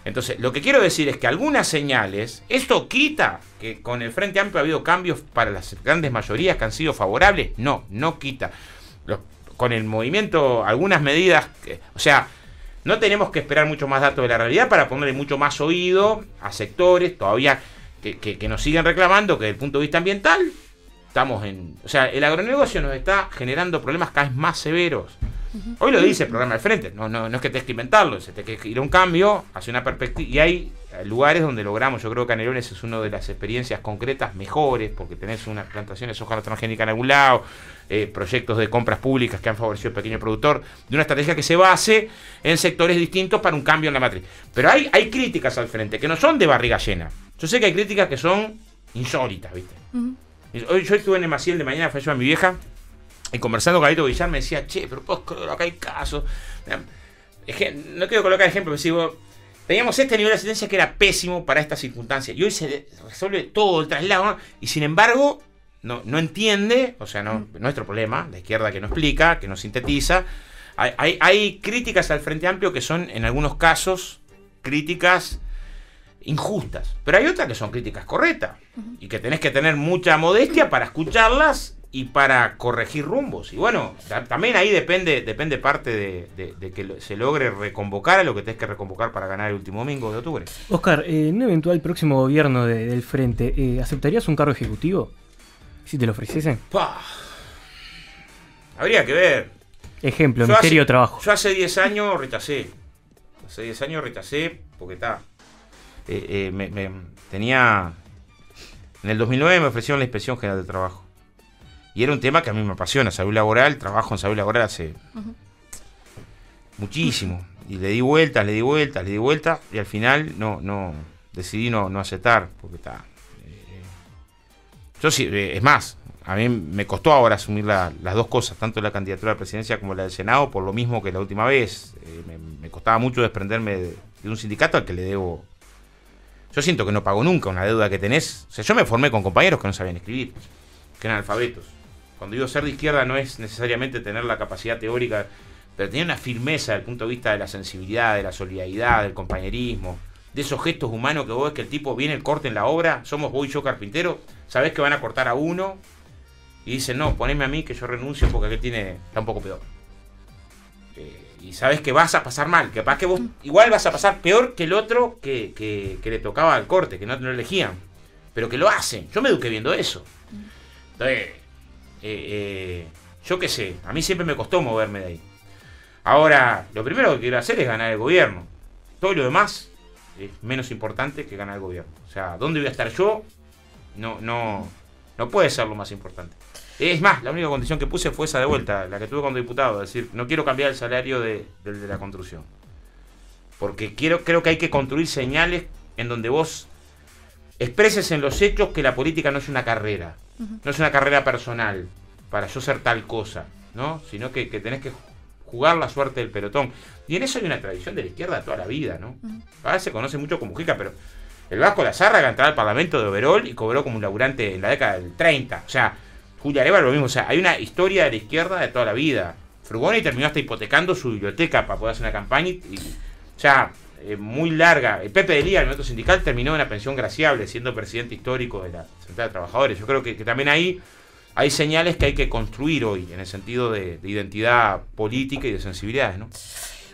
Entonces, lo que quiero decir es que algunas señales, esto quita que con el Frente Amplio ha habido cambios para las grandes mayorías que han sido favorables. No, no quita. Con el movimiento, algunas medidas, o sea, no tenemos que esperar mucho más datos de la realidad para ponerle mucho más oído a sectores todavía que nos siguen reclamando que desde el punto de vista ambiental estamos en... O sea, el agronegocio nos está generando problemas cada vez más severos. Hoy lo dice el programa del Frente, no es que tengas que inventarlo, se te que ir a un cambio hacia una perspectiva, y hay lugares donde logramos, yo creo que Canelones es una de las experiencias concretas mejores, porque tenés unas plantaciones de soja transgénica en algún lado, proyectos de compras públicas que han favorecido al pequeño productor, de una estrategia que se base en sectores distintos para un cambio en la matriz. Pero hay críticas al Frente, que no son de barriga llena. Yo sé que hay críticas que son insólitas, ¿viste? Hoy yo estuve en el Maciel de mañana, falleció a mi vieja, y conversando con Carlito Villar me decía, che, pero acá hay casos. Es que no quiero colocar ejemplo, pero digo, teníamos este nivel de asistencia que era pésimo para estas circunstancias. Y hoy se resuelve todo el traslado, ¿no? Y sin embargo, no entiende, o sea, no nuestro problema, la izquierda que no explica, que no sintetiza. Hay críticas al Frente Amplio que son, en algunos casos, críticas injustas. Pero hay otras que son críticas correctas. Y que tenés que tener mucha modestia para escucharlas y para corregir rumbos. Y bueno, también ahí depende parte de que se logre reconvocar a lo que tenés que reconvocar para ganar el último domingo de octubre. Oscar, en un eventual próximo gobierno del Frente, ¿aceptarías un cargo ejecutivo? Si te lo ofreciesen. Habría que ver. Ejemplo, Ministerio de Trabajo. Yo hace 10 años rechacé. Porque tenía... En el 2009 me ofrecieron la Inspección General de Trabajo. Y era un tema que a mí me apasiona, salud laboral, trabajo en salud laboral hace muchísimo. Y le di vueltas, y al final decidí no aceptar, porque está. Yo sí, es más, a mí me costó ahora asumir las dos cosas, tanto la candidatura a la presidencia como la del Senado, por lo mismo que la última vez. Me costaba mucho desprenderme de un sindicato al que le debo. Yo siento que no pago nunca una deuda que tenés. O sea, yo me formé con compañeros que no sabían escribir, que eran analfabetos. Cuando digo ser de izquierda no es necesariamente tener la capacidad teórica, pero tener una firmeza desde el punto de vista de la sensibilidad, de la solidaridad, del compañerismo, de esos gestos humanos que vos ves que el tipo viene el corte en la obra, somos vos y yo carpintero, sabés que van a cortar a uno y dicen, no, poneme a mí que yo renuncio porque aquel está un poco peor. Y sabés que vas a pasar mal, que capaz que vos igual vas a pasar peor que el otro que le tocaba al corte, que no lo elegían, pero que lo hacen. Yo me eduqué viendo eso. Entonces, yo qué sé, a mí siempre me costó moverme de ahí. Ahora, lo primero que quiero hacer es ganar el gobierno. Todo lo demás es menos importante que ganar el gobierno. O sea, ¿dónde voy a estar yo? No puede ser lo más importante. Es más, la única condición que puse fue esa de vuelta, la que tuve como diputado, es decir, no quiero cambiar el salario de la construcción. Porque creo que hay que construir señales en donde vos expreses en los hechos que la política no es una carrera, no es una carrera personal, para yo ser tal cosa, ¿no? Sino que tenés que jugar la suerte del pelotón. Y en eso hay una tradición de la izquierda de toda la vida, ¿no? Ahora se conoce mucho como Mujica, pero el Vasco Lazárraga entraba al Parlamento de Overol y cobró como un laburante en la década del 30. O sea, Julia Arevalo lo mismo. O sea, hay una historia de la izquierda de toda la vida. Frugoni terminó hasta hipotecando su biblioteca para poder hacer una campaña. O sea, muy larga. El Pepe de Lía, el movimiento sindical, terminó en una pensión graciable, siendo presidente histórico de la Central de Trabajadores. Yo creo que también ahí hay señales que hay que construir hoy, en el sentido de identidad política y de sensibilidades, ¿no?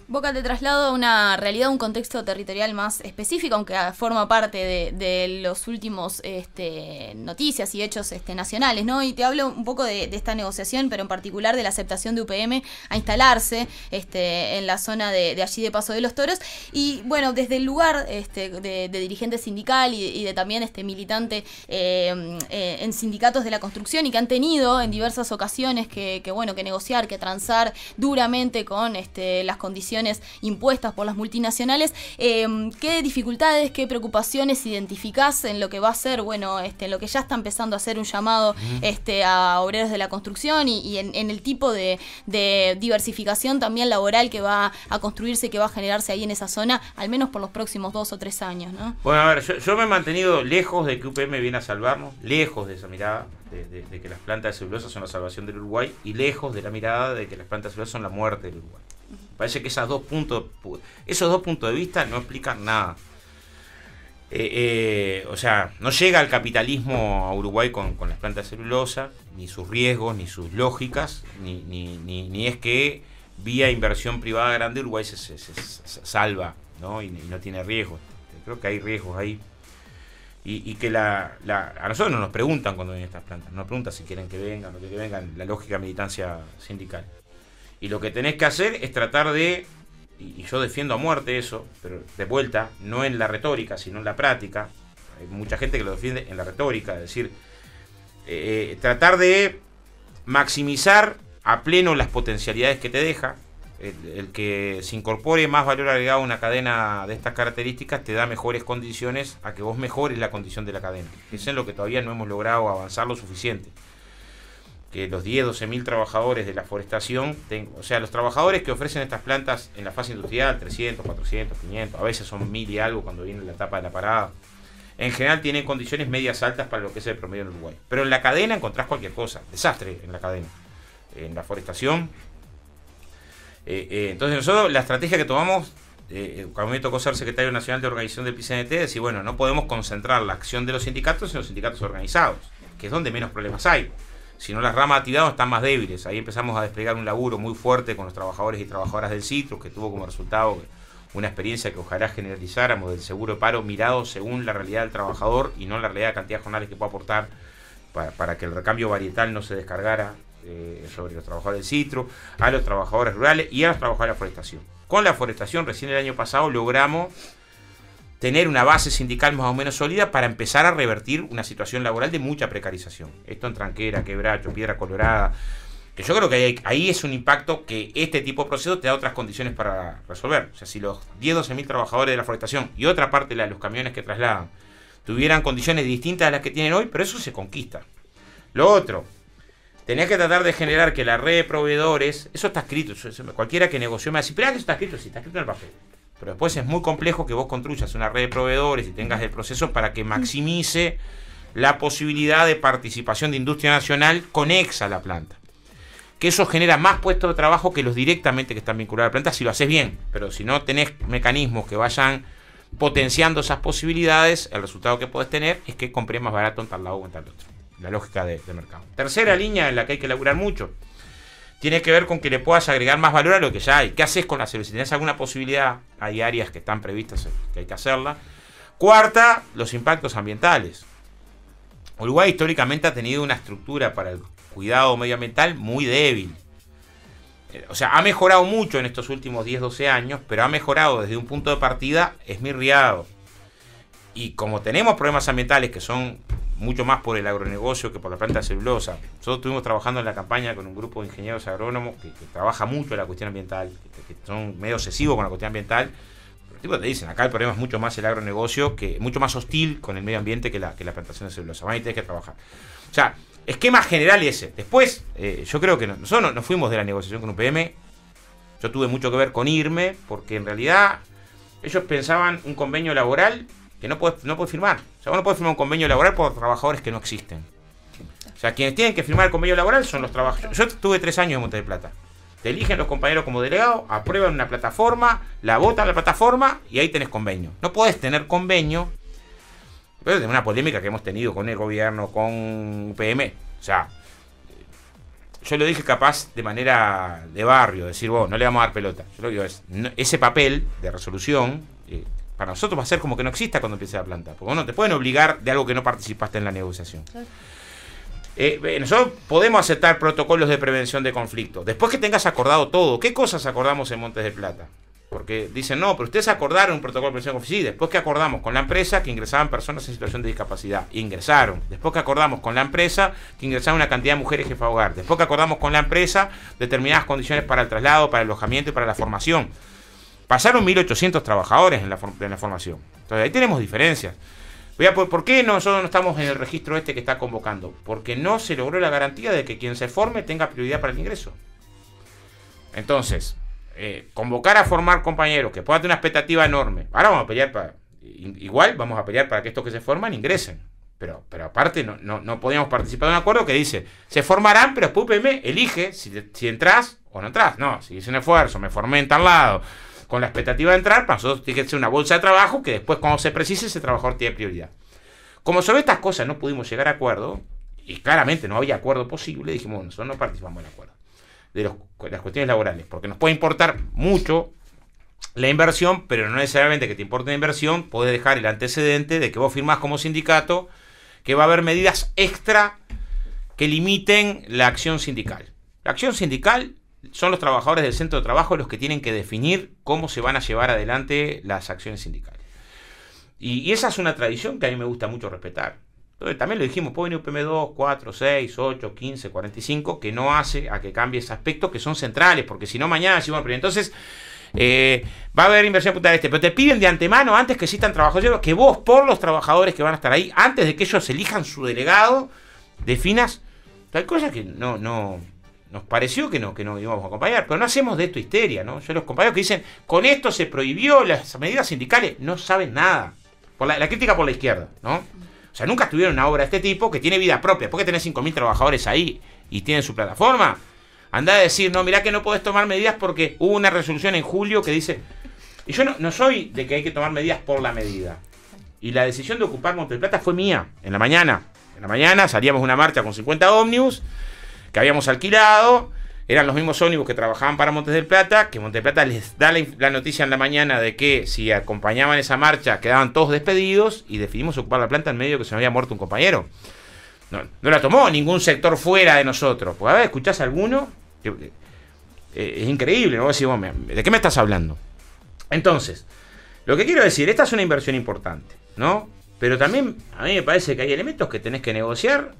Boca, te traslado a una realidad, un contexto territorial más específico, aunque forma parte de los últimos noticias y hechos nacionales, ¿no? Y te hablo un poco de esta negociación, pero en particular de la aceptación de UPM a instalarse en la zona de allí de Paso de los Toros. Y bueno, desde el lugar de dirigente sindical y de también militante en sindicatos de la construcción, y que han tenido en diversas ocasiones que negociar, que transar duramente con las condiciones impuestas por las multinacionales, ¿qué dificultades, qué preocupaciones identificás en lo que va a ser, en lo que ya está empezando a hacer un llamado a obreros de la construcción y en el tipo de diversificación también laboral que va a construirse y que va a generarse ahí en esa zona, al menos por los próximos 2 o 3 años, ¿no? Bueno, a ver, yo me he mantenido lejos de que UPM viene a salvarnos, lejos de esa mirada de que las plantas de celulosa son la salvación del Uruguay, y lejos de la mirada de que las plantas de celulosa son la muerte del Uruguay. Parece que esos dos puntos de vista no explican nada. O sea, no llega el capitalismo a Uruguay con las plantas de celulosa, ni sus riesgos, ni sus lógicas, ni es que vía inversión privada grande Uruguay se salva, ¿no? Y no tiene riesgos. Creo que hay riesgos ahí. Y que a nosotros no nos preguntan cuando vienen estas plantas, no nos preguntan si quieren que vengan o que vengan, la lógica militancia sindical. Y lo que tenés que hacer es tratar de, y yo defiendo a muerte eso, pero de vuelta, no en la retórica, sino en la práctica. Hay mucha gente que lo defiende en la retórica, es decir, tratar de maximizar a pleno las potencialidades que te deja. El que se incorpore más valor agregado a una cadena de estas características te da mejores condiciones a que vos mejores la condición de la cadena. Eso es en lo que todavía no hemos logrado avanzar lo suficiente. Que los 12.000 trabajadores de la forestación, o sea, los trabajadores que ofrecen estas plantas en la fase industrial, 300, 400, 500, a veces son 1.000 y algo cuando viene la etapa de la parada, en general tienen condiciones medias altas para lo que es el promedio en Uruguay. Pero en la cadena encontrás cualquier cosa, desastre en la cadena. En la forestación. Entonces nosotros, la estrategia que tomamos, cuando me tocó ser secretario nacional de organización del PCNT, es decir, bueno, no podemos concentrar la acción de los sindicatos en los sindicatos organizados, que es donde menos problemas hay. Si no, las ramas activadas están más débiles. Ahí empezamos a desplegar un laburo muy fuerte con los trabajadores y trabajadoras del Citrus, que tuvo como resultado una experiencia que ojalá generalizáramos del seguro de paro mirado según la realidad del trabajador y no la realidad de cantidad de jornales que puede aportar para que el recambio varietal no se descargara sobre los trabajadores del Citrus, a los trabajadores rurales y a los trabajadores de la forestación. Con la forestación, recién el año pasado logramos tener una base sindical más o menos sólida para empezar a revertir una situación laboral de mucha precarización. Esto en Tranquera, Quebracho, Piedra Colorada, que yo creo que ahí es un impacto que este tipo de proceso te da otras condiciones para resolver. O sea, si los 12.000 trabajadores de la forestación y otra parte de los camiones que trasladan tuvieran condiciones distintas a las que tienen hoy, pero eso se conquista. Lo otro, tenés que tratar de generar que la red de proveedores, eso está escrito, cualquiera que negoció me va a decir, pero eso está escrito, sí, está escrito en el papel. Pero después es muy complejo que vos construyas una red de proveedores y tengas el proceso para que maximice la posibilidad de participación de industria nacional conexa a la planta. Que eso genera más puestos de trabajo que los directamente que están vinculados a la planta si lo haces bien. Pero si no tenés mecanismos que vayan potenciando esas posibilidades, el resultado que podés tener es que compré más barato en tal lado o en tal otro. La lógica de mercado. Tercera línea en la que hay que laburar mucho. Tiene que ver con que le puedas agregar más valor a lo que ya hay. ¿Qué haces con la cerveza? Si tenés alguna posibilidad, hay áreas que están previstas que hay que hacerla. Cuarta, los impactos ambientales. Uruguay históricamente ha tenido una estructura para el cuidado medioambiental muy débil. O sea, ha mejorado mucho en estos últimos 10, 12 años, pero ha mejorado desde un punto de partida esmirriado. Y como tenemos problemas ambientales que son mucho más por el agronegocio que por la planta de celulosa. Nosotros estuvimos trabajando en la campaña con un grupo de ingenieros agrónomos que trabaja mucho la cuestión ambiental, que son medio obsesivos con la cuestión ambiental. Pero los tipos te dicen, acá el problema es mucho más el agronegocio, mucho más hostil con el medio ambiente que la plantación de celulosa. Van a tener que trabajar. O sea, esquema general ese. Después, yo creo que nosotros nos fuimos de la negociación con UPM. Yo tuve mucho que ver con irme, porque en realidad ellos pensaban un convenio laboral que no puedes firmar. O sea, vos no puedes firmar un convenio laboral por trabajadores que no existen. O sea, quienes tienen que firmar el convenio laboral son los trabajadores. Yo tuve 3 años en Monte del Plata. Te eligen los compañeros como delegado, aprueban una plataforma, la votan la plataforma y ahí tenés convenio. No podés tener convenio. Pero es una polémica que hemos tenido con el gobierno, con UPM. O sea, yo lo dije capaz de manera de barrio, decir, vos, no le vamos a dar pelota. Yo lo que digo es, ese papel de resolución, para nosotros va a ser como que no exista cuando empiece la planta. Porque no te pueden obligar de algo que no participaste en la negociación. Nosotros podemos aceptar protocolos de prevención de conflictos. Después que tengas acordado todo, ¿qué cosas acordamos en Montes del Plata? Porque dicen, no, pero ustedes acordaron un protocolo de prevención de conflictos. Sí, después que acordamos con la empresa que ingresaban personas en situación de discapacidad. Ingresaron. Después que acordamos con la empresa que ingresaban una cantidad de mujeres jefa de hogar. Después que acordamos con la empresa determinadas condiciones para el traslado, para el alojamiento y para la formación. Pasaron 1.800 trabajadores en la formación. Entonces ahí tenemos diferencias. ¿Por qué nosotros no estamos en el registro que está convocando? Porque no se logró la garantía de que quien se forme tenga prioridad para el ingreso. Entonces, convocar a formar compañeros que puedan tener una expectativa enorme. Ahora vamos a pelear igual vamos a pelear para que estos que se forman ingresen. Pero aparte no podíamos participar de un acuerdo que dice, se formarán, pero después UPM elige si entras o no entras. No, si hice un esfuerzo, me formé en tal lado, con la expectativa de entrar, para nosotros tiene que ser una bolsa de trabajo que después cuando se precise ese trabajador tiene prioridad. Como sobre estas cosas no pudimos llegar a acuerdo, y claramente no había acuerdo posible, dijimos, bueno, nosotros no participamos en el acuerdo de las cuestiones laborales, porque nos puede importar mucho la inversión, pero no necesariamente que te importe la inversión, podés dejar el antecedente de que vos firmás como sindicato que va a haber medidas extra que limiten la acción sindical. La acción sindical son los trabajadores del centro de trabajo los que tienen que definir cómo se van a llevar adelante las acciones sindicales. Y esa es una tradición que a mí me gusta mucho respetar. Entonces, también lo dijimos, puede venir UPM2, 4, 6, 8, 15, 45, que no hace a que cambie ese aspecto que son centrales, porque si no mañana decimos, pero entonces va a haber inversión puta pero te piden de antemano, antes que existan trabajadores, que vos por los trabajadores que van a estar ahí, antes de que ellos elijan su delegado, definas tal cosa que no nos pareció que no íbamos a acompañar, pero no hacemos de esto histeria, ¿no? Yo los compañeros que dicen, con esto se prohibió las medidas sindicales, no saben nada. Por la crítica por la izquierda, ¿no? O sea, nunca estuvieron una obra de este tipo que tiene vida propia. ¿Por qué tenés 5.000 trabajadores ahí y tienen su plataforma? Andá a decir, no, mirá que no podés tomar medidas porque hubo una resolución en julio que dice... Y yo no soy de que hay que tomar medidas por la medida. Y la decisión de ocupar Montes del Plata fue mía, en la mañana. En la mañana salíamos una marcha con 50 ómnibus que habíamos alquilado, eran los mismos ómnibus que trabajaban para Montes del Plata, que Montes del Plata les da la noticia en la mañana de que si acompañaban esa marcha quedaban todos despedidos y decidimos ocupar la planta en medio que se nos había muerto un compañero. No la tomó ningún sector fuera de nosotros. Pues a ver, ¿escuchás alguno? Es increíble, ¿no? ¿De qué me estás hablando? Entonces, lo que quiero decir, esta es una inversión importante, ¿no? Pero también a mí me parece que hay elementos que tenés que negociar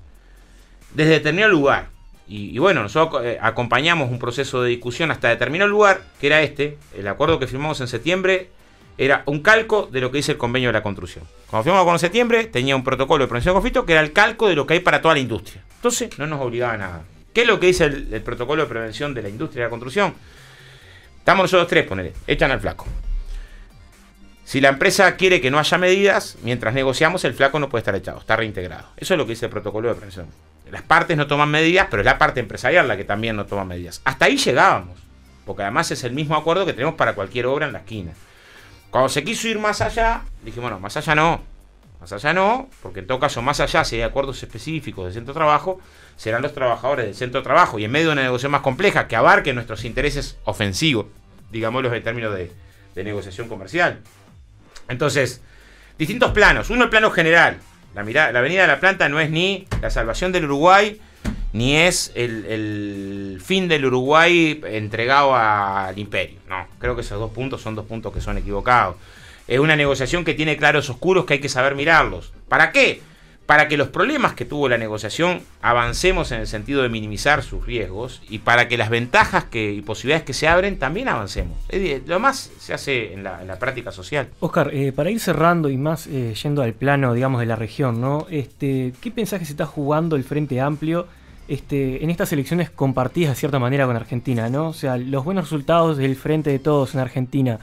desde determinado lugar. Y bueno, nosotros acompañamos un proceso de discusión hasta determinado lugar, que era el acuerdo que firmamos en septiembre, era un calco de lo que dice el convenio de la construcción. Cuando firmamos en septiembre, tenía un protocolo de prevención de conflicto que era el calco de lo que hay para toda la industria. Entonces, no nos obligaba a nada. ¿Qué es lo que dice el protocolo de prevención de la industria de la construcción? Estamos nosotros tres, ponele, echan al flaco. Si la empresa quiere que no haya medidas, mientras negociamos, el flaco no puede estar echado, está reintegrado. Eso es lo que dice el protocolo de prevención. Las partes no toman medidas, pero es la parte empresarial la que también no toma medidas. Hasta ahí llegábamos, porque además es el mismo acuerdo que tenemos para cualquier obra en la esquina. Cuando se quiso ir más allá, dijimos, no, más allá no, porque en todo caso, más allá, si hay acuerdos específicos del centro de trabajo, serán los trabajadores del centro de trabajo, y en medio de una negociación más compleja, que abarque nuestros intereses ofensivos, digámoslos en términos de negociación comercial. Entonces, distintos planos. Uno, el plano general. La avenida de la Planta no es ni la salvación del Uruguay, ni es el fin del Uruguay entregado al imperio. No, creo que esos dos puntos son dos puntos que son equivocados. Es una negociación que tiene claros oscuros que hay que saber mirarlos. ¿Para qué? Para que los problemas que tuvo la negociación avancemos en el sentido de minimizar sus riesgos y para que las ventajas y posibilidades que se abren también avancemos. Lo más se hace en la práctica social. Oscar, para ir cerrando y más yendo al plano, digamos, de la región, ¿no? ¿Qué pensás que se está jugando el Frente Amplio en estas elecciones compartidas de cierta manera con Argentina, ¿no? O sea, los buenos resultados del Frente de Todos en Argentina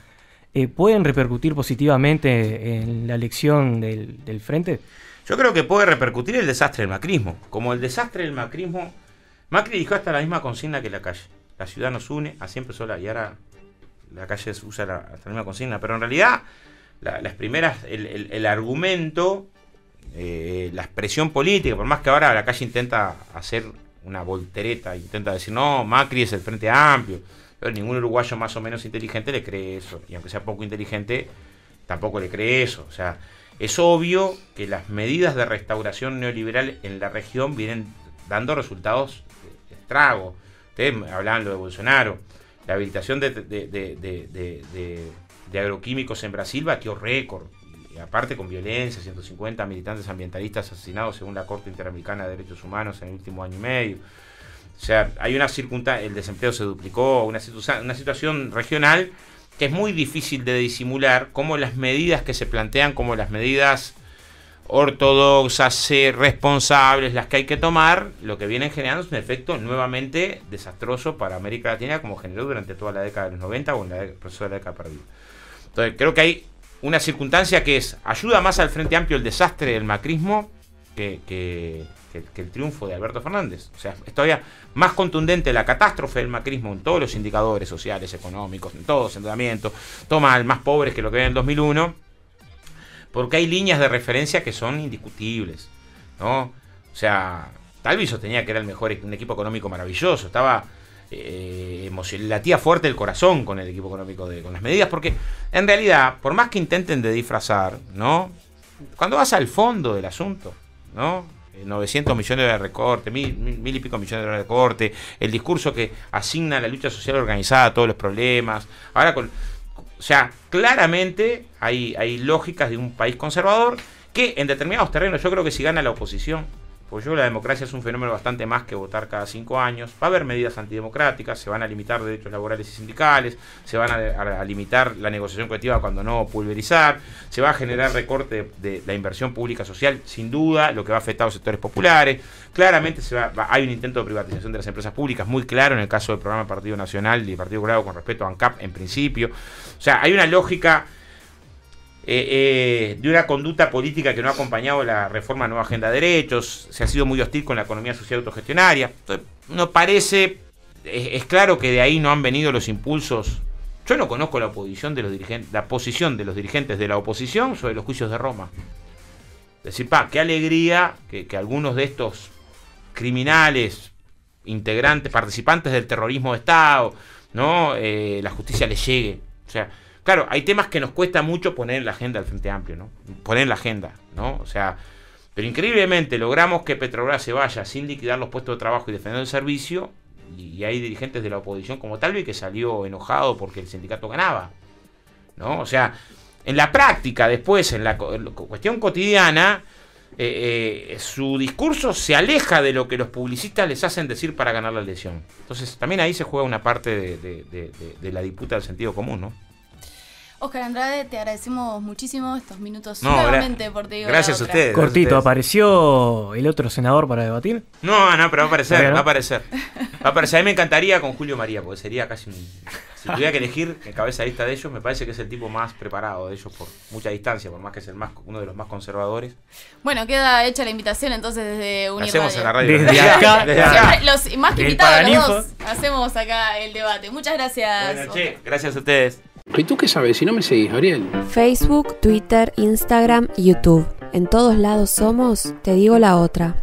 ¿pueden repercutir positivamente en la elección del Frente? Yo creo que puede repercutir el desastre del macrismo. Como el desastre del macrismo, Macri dijo hasta la misma consigna que la calle. La ciudad nos une, así empezó y ahora la calle usa hasta la misma consigna. Pero en realidad, las primeras, el argumento, la expresión política, por más que ahora la calle intenta hacer una voltereta, intenta decir, no, Macri es el Frente Amplio, pero ningún uruguayo más o menos inteligente le cree eso, y aunque sea poco inteligente, tampoco le cree eso. O sea, es obvio que las medidas de restauración neoliberal en la región vienen dando resultados de estrago. Ustedes hablaban lo de Bolsonaro, la habilitación de agroquímicos en Brasil batió récord, y aparte con violencia, 150 militantes ambientalistas asesinados según la Corte Interamericana de Derechos Humanos en el último año y medio. O sea, hay una circunstancia, el desempleo se duplicó, una situación regional que es muy difícil de disimular, como las medidas que se plantean, como las medidas ortodoxas, responsables, las que hay que tomar, lo que vienen generando es un efecto nuevamente desastroso para América Latina, como generó durante toda la década de los 90 o en el proceso de la década perdida. Entonces, creo que hay una circunstancia que es, ayuda más al Frente Amplio el desastre del macrismo que el triunfo de Alberto Fernández. O sea, es todavía más contundente la catástrofe del macrismo en todos los indicadores sociales, económicos, en todos, endeudamiento, todo mal, más pobres que lo que había en el 2001, porque hay líneas de referencia que son indiscutibles, ¿no? O sea, Talvi sostenía que era el mejor, un equipo económico maravilloso, estaba latía fuerte el corazón con el equipo económico, con las medidas, porque en realidad, por más que intenten de disfrazar, ¿no? Cuando vas al fondo del asunto, ¿no? 900 millones de recorte, mil y pico millones de recorte, el discurso que asigna a la lucha social organizada a todos los problemas. Ahora, o sea, claramente hay lógicas de un país conservador que en determinados terrenos, yo creo que si gana la oposición, pues yo creo que la democracia es un fenómeno bastante más que votar cada 5 años, va a haber medidas antidemocráticas, se van a limitar derechos laborales y sindicales, se van a limitar la negociación colectiva cuando no pulverizar, se va a generar recorte de la inversión pública social, sin duda, lo que va a afectar a los sectores populares. Claramente hay un intento de privatización de las empresas públicas, muy claro en el caso del programa Partido Nacional y Partido Colorado con respecto a ANCAP en principio. O sea, hay una lógica de una conducta política que no ha acompañado la reforma Nueva Agenda de Derechos, se ha sido muy hostil con la economía social autogestionaria. Entonces, no parece, es claro que de ahí no han venido los impulsos. Yo no conozco la posición de los dirigentes de la oposición sobre los juicios de Roma. Es decir, qué alegría que algunos de estos criminales, integrantes, participantes del terrorismo de Estado, ¿no? La justicia les llegue. O sea, claro, hay temas que nos cuesta mucho poner en la agenda del Frente Amplio, ¿no? Poner en la agenda, ¿no? O sea, pero increíblemente logramos que Petrobras se vaya sin liquidar los puestos de trabajo y defender el servicio, y hay dirigentes de la oposición como Talvi que salió enojado porque el sindicato ganaba, ¿no? O sea, en la práctica, después, en la cuestión cotidiana, su discurso se aleja de lo que los publicistas les hacen decir para ganar la elección. Entonces, también ahí se juega una parte de la disputa del sentido común, ¿no? Óscar Andrade, te agradecemos muchísimo estos minutos nuevamente por Te Digo la Otra. Gracias a ustedes. Cortito, ¿apareció el otro senador para debatir? No, pero va a aparecer, va a aparecer. A mí me encantaría con Julio María, porque sería casi un... Si tuviera que elegir en cabeza de lista de ellos, me parece que es el tipo más preparado de ellos por mucha distancia, por más que es uno de los más conservadores. Bueno, queda hecha la invitación entonces desde Uniradio. Hacemos en la radio. Desde acá. Siempre, los más que invitados los Paraninfo. dos, hacemos acá el debate. Muchas gracias. Bueno, che, gracias a ustedes. ¿Y tú qué sabes? Si no me seguís, Gabriel. Facebook, Twitter, Instagram y YouTube. En todos lados somos Te Digo la Otra.